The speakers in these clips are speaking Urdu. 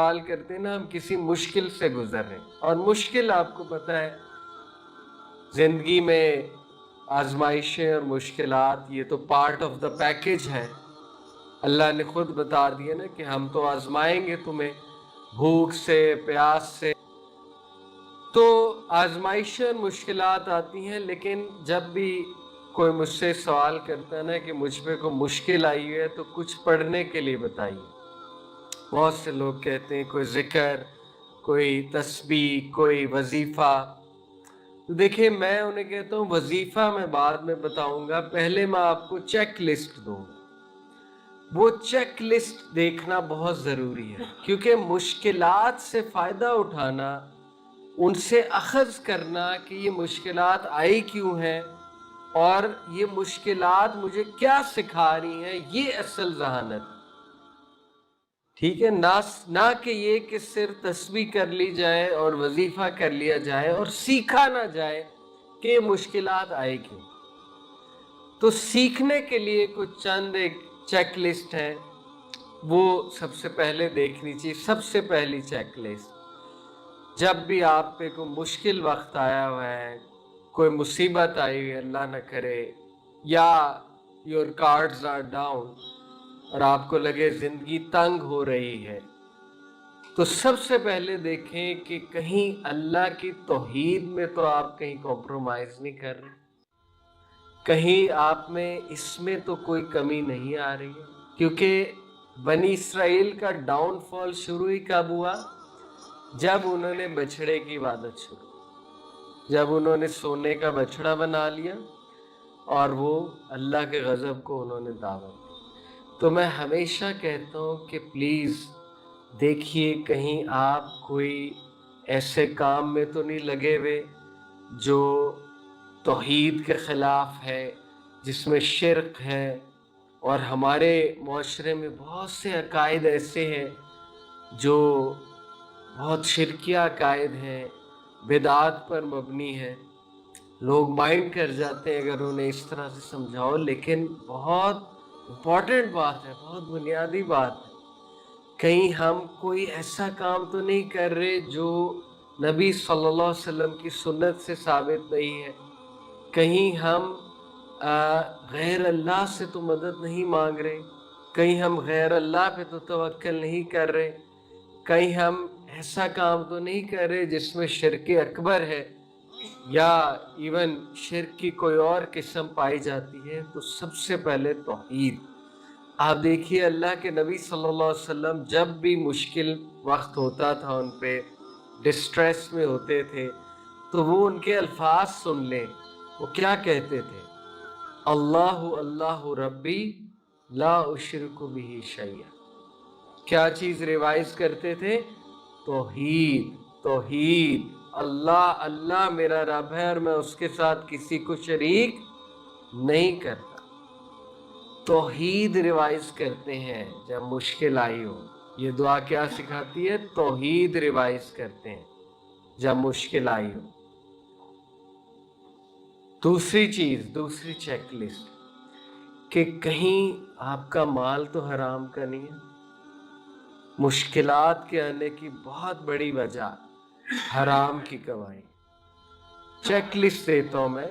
سوال کرتے ہیں نا، ہم کسی مشکل سے گزر رہے ہیں، اور مشکل آپ کو پتہ ہے زندگی میں آزمائشیں اور مشکلات یہ تو پارٹ آف دا پیکیج ہے۔ اللہ نے خود بتا دیا نا کہ ہم تو آزمائیں گے تمہیں بھوک سے، پیاس سے۔ تو آزمائشیں اور مشکلات آتی ہیں، لیکن جب بھی کوئی مجھ سے سوال کرتا ہے نا کہ مجھ پہ کوئی مشکل آئی ہے تو کچھ پڑھنے کے لیے بتائیے۔ بہت سے لوگ کہتے ہیں کوئی ذکر، کوئی تسبیح، کوئی وظیفہ۔ تو دیکھیں میں انہیں کہتا ہوں وظیفہ میں بعد میں بتاؤں گا، پہلے میں آپ کو چیک لسٹ دوں گا۔ وہ چیک لسٹ دیکھنا بہت ضروری ہے، کیونکہ مشکلات سے فائدہ اٹھانا، ان سے اخذ کرنا کہ یہ مشکلات آئی کیوں ہیں اور یہ مشکلات مجھے کیا سکھا رہی ہیں، یہ اصل ذہانت ہے۔ ٹھیک ہے، نہ کہ یہ کہ صرف تسبیح کر لی جائے اور وظیفہ کر لیا جائے اور سیکھا نہ جائے کہ یہ مشکلات آئے کیوں۔ تو سیکھنے کے لیے کچھ چند ایک چیک لسٹ ہے، وہ سب سے پہلے دیکھنی چاہیے۔ سب سے پہلی چیک لسٹ، جب بھی آپ پہ کوئی مشکل وقت آیا ہوا ہے، کوئی مصیبت آئی ہوئی اللہ نہ کرے، یا یور کارڈز آر ڈاؤن اور آپ کو لگے زندگی تنگ ہو رہی ہے، تو سب سے پہلے دیکھیں کہ کہیں اللہ کی توحید میں تو آپ کہیں کمپرومائز نہیں کر رہے، کہیں آپ میں اس میں تو کوئی کمی نہیں آ رہی ہے۔ کیونکہ بنی اسرائیل کا ڈاؤن فال شروع ہی کب ہوا؟ جب انہوں نے بچڑے کی عبادت شروع، جب انہوں نے سونے کا بچڑا بنا لیا اور وہ اللہ کے غضب کو انہوں نے دعوت دی۔ تو میں ہمیشہ کہتا ہوں کہ پلیز دیکھیے کہیں آپ کوئی ایسے کام میں تو نہیں لگے ہوئے جو توحید کے خلاف ہے، جس میں شرک ہے۔ اور ہمارے معاشرے میں بہت سے عقائد ایسے ہیں جو بہت شرکیہ عقائد ہیں، بدعات پر مبنی ہیں۔ لوگ مائنڈ کر جاتے ہیں اگر انہیں اس طرح سے سمجھاؤ، لیکن بہت امپورٹنٹ بات ہے، بہت بنیادی بات ہے۔ کہیں ہم کوئی ایسا کام تو نہیں کر رہے جو نبی صلی اللہ علیہ وسلم کی سنت سے ثابت نہیں ہے، کہیں ہم غیر اللہ سے تو مدد نہیں مانگ رہے، کہیں ہم غیر اللہ پہ تو توکل نہیں کر رہے، کہیں ہم ایسا کام تو نہیں کر رہے جس میں شرک اکبر ہے یا ایون شرک کی کوئی اور قسم پائی جاتی ہے۔ تو سب سے پہلے توحید۔ آپ دیکھیے اللہ کے نبی صلی اللہ علیہ وسلم جب بھی مشکل وقت ہوتا تھا، ان پہ ڈسٹریس میں ہوتے تھے، تو وہ ان کے الفاظ سن لیں، وہ کیا کہتے تھے؟ اللہ اللہ ربی لا اشرک بہ شیئا۔ کیا چیز ریوائز کرتے تھے؟ توحید، توحید۔ اللہ اللہ میرا رب ہے اور میں اس کے ساتھ کسی کو شریک نہیں کرتا۔ توحید ریوائز کرتے ہیں جب مشکل آئی ہو۔ یہ دعا کیا سکھاتی ہے؟ توحید ریوائز کرتے ہیں جب مشکل آئی ہو۔ دوسری چیز، دوسری چیک لسٹ، کہ کہیں آپ کا مال تو حرام کا نہیں ہے۔ مشکلات کے آنے کی بہت بڑی وجہ حرام کی کمائی۔ چیک لسٹ دیتا ہوں میں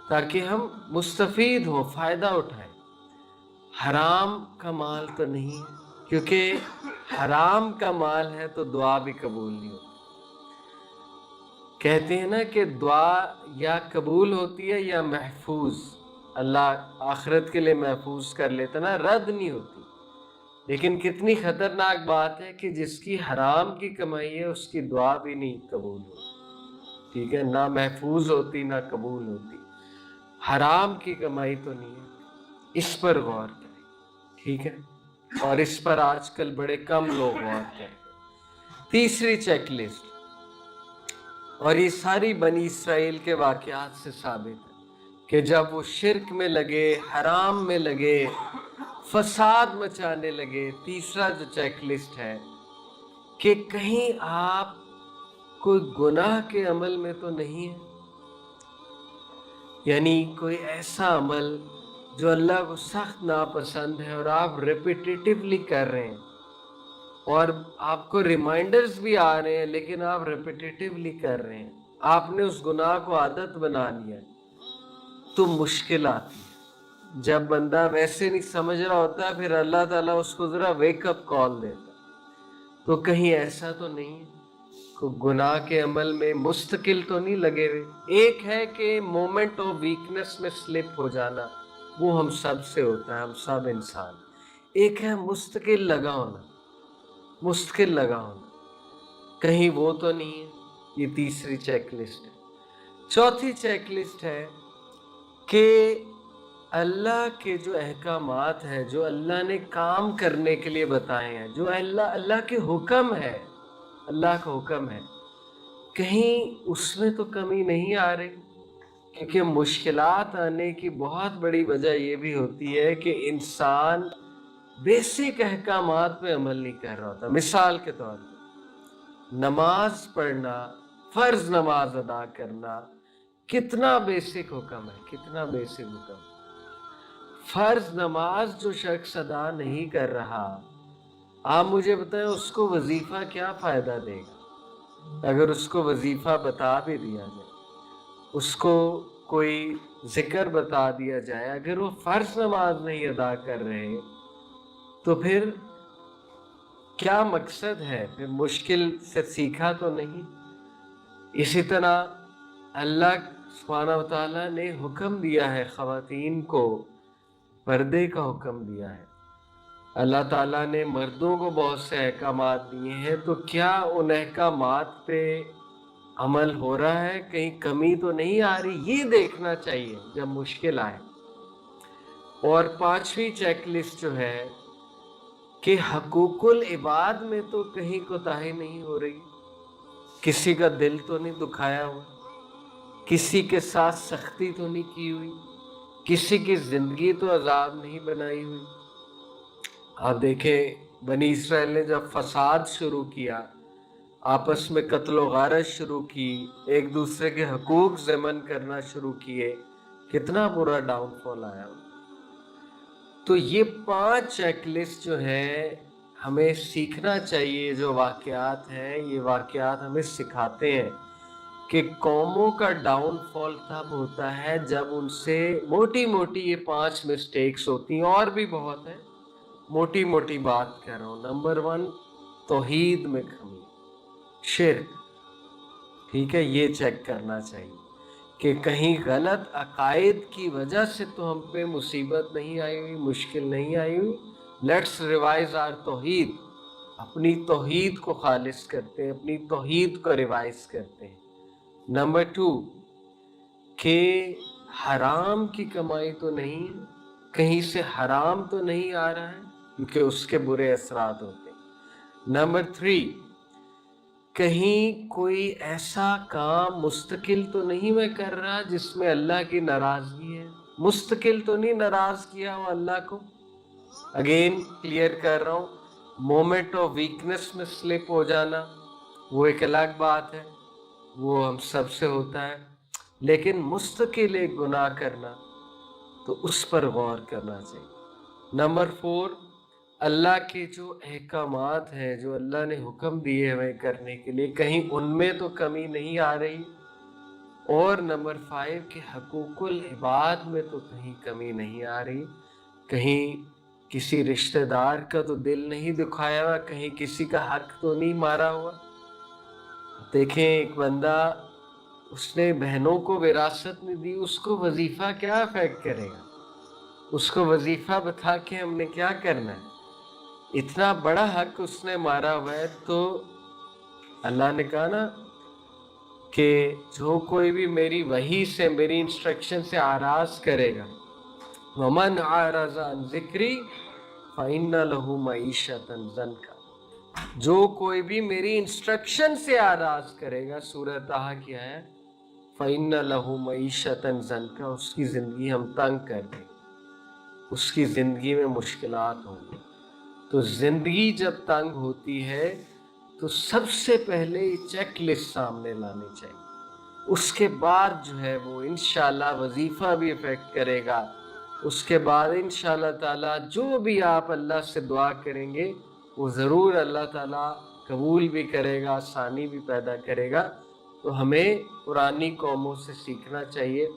تاکہ ہم مستفید ہوں، فائدہ اٹھائیں۔ حرام کا مال تو نہیں ہے، کیونکہ حرام کا مال ہے تو دعا بھی قبول نہیں ہوتی۔ کہتے ہیں نا کہ دعا یا قبول ہوتی ہے یا محفوظ، اللہ آخرت کے لیے محفوظ کر لیتا نا، رد نہیں ہوتی۔ لیکن کتنی خطرناک بات ہے کہ جس کی حرام کی کمائی ہے اس کی دعا بھی نہیں قبول ہوتی۔ ٹھیک ہے، نہ محفوظ ہوتی نہ قبول ہوتی۔ حرام کی کمائی تو نہیں ہے، اس پر غور کریں، ٹھیک ہے؟ اور اس پر آج کل بڑے کم لوگ غور کریں۔ تیسری چیک لسٹ، اور یہ ساری بنی اسرائیل کے واقعات سے ثابت ہے کہ جب وہ شرک میں لگے، حرام میں لگے، فساد مچانے لگے، تیسرا جو چیک لسٹ ہے کہ کہیں آپ کوئی گناہ کے عمل میں تو نہیں ہے، یعنی کوئی ایسا عمل جو اللہ کو سخت ناپسند ہے اور آپ ریپیٹیٹیولی کر رہے ہیں اور آپ کو ریمائنڈرز بھی آ رہے ہیں لیکن آپ ریپیٹیٹیولی کر رہے ہیں, آپ نے اس گناہ کو عادت بنا لیا ہے, تو مشکل آتی ہے. جب بندہ ویسے نہیں سمجھ رہا ہوتا ہے پھر اللہ تعالیٰ اس کو ذرا ویک اپ کال دیتا. تو کہیں ایسا تو نہیں ہے کوئی گناہ کے عمل میں مستقل تو نہیں لگے ہوئے. ایک ہے کہ مومنٹ آف ویکنس میں سلپ ہو جانا, وہ ہم سب سے ہوتا ہے, ہم سب انسان. ایک ہے مستقل لگا ہونا, مستقل لگا ہونا, کہیں وہ تو نہیں ہے. یہ تیسری چیک لسٹ ہے. چوتھی چیک لسٹ ہے کہ اللہ کے جو احکامات ہیں, جو اللہ نے کام کرنے کے لیے بتائے ہیں, جو اللہ کے حکم ہے, اللہ کا حکم ہے, کہیں اس میں تو کمی نہیں آ رہی. کیونکہ مشکلات آنے کی بہت بڑی وجہ یہ بھی ہوتی ہے کہ انسان بیسک احکامات پہ عمل نہیں کر رہا ہوتا. مثال کے طور پر نماز پڑھنا, فرض نماز ادا کرنا کتنا بیسک حکم ہے, کتنا بیسک حکم. فرض نماز جو شخص ادا نہیں کر رہا, آپ مجھے بتائیں اس کو وظیفہ کیا فائدہ دے گا؟ اگر اس کو وظیفہ بتا بھی دیا جائے, اس کو کوئی ذکر بتا دیا جائے, اگر وہ فرض نماز نہیں ادا کر رہے تو پھر کیا مقصد ہے؟ پھر مشکل سے سیکھا تو نہیں. اسی طرح اللہ سبحانہ و تعالیٰ نے حکم دیا ہے خواتین کو, پردے کا حکم دیا ہے. اللہ تعالیٰ نے مردوں کو بہت سے احکامات دیے ہیں, تو کیا ان احکامات پہ عمل ہو رہا ہے؟ کہیں کمی تو نہیں آ رہی؟ یہ دیکھنا چاہیے جب مشکل آئے. اور پانچویں چیک لسٹ جو ہے کہ حقوق العباد میں تو کہیں کوتاہی نہیں ہو رہی, کسی کا دل تو نہیں دکھایا ہوا, کسی کے ساتھ سختی تو نہیں کی ہوئی, کسی کی زندگی تو عذاب نہیں بنائی ہوئی. آپ دیکھیں بنی اسرائیل نے جب فساد شروع کیا, آپس میں قتل و غارت شروع کی, ایک دوسرے کے حقوق ضمن کرنا شروع کیے, کتنا برا ڈاؤن فال آیا. تو یہ 5 چیک لسٹ جو ہے ہمیں سیکھنا چاہیے. جو واقعات ہیں یہ واقعات ہمیں سکھاتے ہیں کہ قوموں کا ڈاؤن فال تب ہوتا ہے جب ان سے موٹی موٹی یہ 5 مسٹیکس ہوتی ہیں, اور بھی بہت ہیں, موٹی موٹی بات کر رہا ہوں. نمبر 1 توحید میں کمی, شرک. ٹھیک ہے, یہ چیک کرنا چاہیے کہ کہیں غلط عقائد کی وجہ سے تو ہم پہ مصیبت نہیں آئی ہوئی, مشکل نہیں آئی ہوئی. لیٹس ریوائز آر توحید, اپنی توحید کو خالص کرتے ہیں, اپنی توحید کو ریوائز کرتے ہیں. نمبر 2 کہ حرام کی کمائی تو نہیں, کہیں سے حرام تو نہیں آ رہا ہے, کیونکہ اس کے برے اثرات ہوتے ہیں. نمبر 3 کہیں کوئی ایسا کام مستقل تو نہیں میں کر رہا جس میں اللہ کی ناراضگی ہے, مستقل تو نہیں ناراض کیا ہوں اللہ کو. اگین کلیئر کر رہا ہوں, مومنٹ آف ویکنس میں سلپ ہو جانا وہ ایک الگ بات ہے, وہ ہم سب سے ہوتا ہے, لیکن مستقل ایک گناہ کرنا تو اس پر غور کرنا چاہیے. نمبر 4 اللہ کے جو احکامات ہیں, جو اللہ نے حکم دیے ہمیں کرنے کے لیے, کہیں ان میں تو کمی نہیں آ رہی. اور نمبر 5 کہ حقوق العباد میں تو کہیں کمی نہیں آ رہی, کہیں کسی رشتہ دار کا تو دل نہیں دکھایا ہوا, کہیں کسی کا حق تو نہیں مارا ہوا. دیکھیں ایک بندہ, اس نے بہنوں کو وراثت نہیں دی, اس کو وظیفہ کیا افیکٹ کرے گا؟ اس کو وظیفہ بتا کے ہم نے کیا کرنا ہے؟ اتنا بڑا حق اس نے مارا ہوا ہے. تو اللہ نے کہا نا کہ جو کوئی بھی میری وحی سے, میری انسٹرکشن سے آراز کرے گا, وَمَنْ عَارَضَ عَنْ ذِكْرِي فَإِنَّ لَهُ مَعِيشَةً ضَنْكَ. جو کوئی بھی میری انسٹرکشن سے آراز کرے گا, سورہ طٰہٰ کیا ہے, فَإِنَّ لَهُ مَعِيشَةً ضَنْكَ, اس کی زندگی ہم تنگ کر دیں, اس کی زندگی میں مشکلات ہوں گی. تو زندگی جب تنگ ہوتی ہے تو سب سے پہلے یہ چیک لسٹ سامنے لانی چاہیے. اس کے بعد جو ہے وہ انشاءاللہ وظیفہ بھی افیکٹ کرے گا. اس کے بعد انشاءاللہ تعالیٰ جو بھی آپ اللہ سے دعا کریں گے وہ ضرور اللہ تعالیٰ قبول بھی کرے گا، آسانی بھی پیدا کرے گا۔ تو ہمیں پرانی قوموں سے سیکھنا چاہیے۔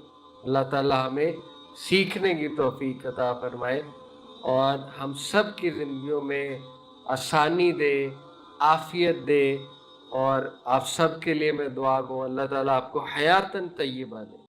اللہ تعالیٰ ہمیں سیکھنے کی توفیق عطا فرمائے اور ہم سب کی زندگیوں میں آسانی دے، عافیت دے، اور آپ سب کے لیے میں دعا گو اللہ تعالیٰ آپ کو حیاتاً طیبہ دے۔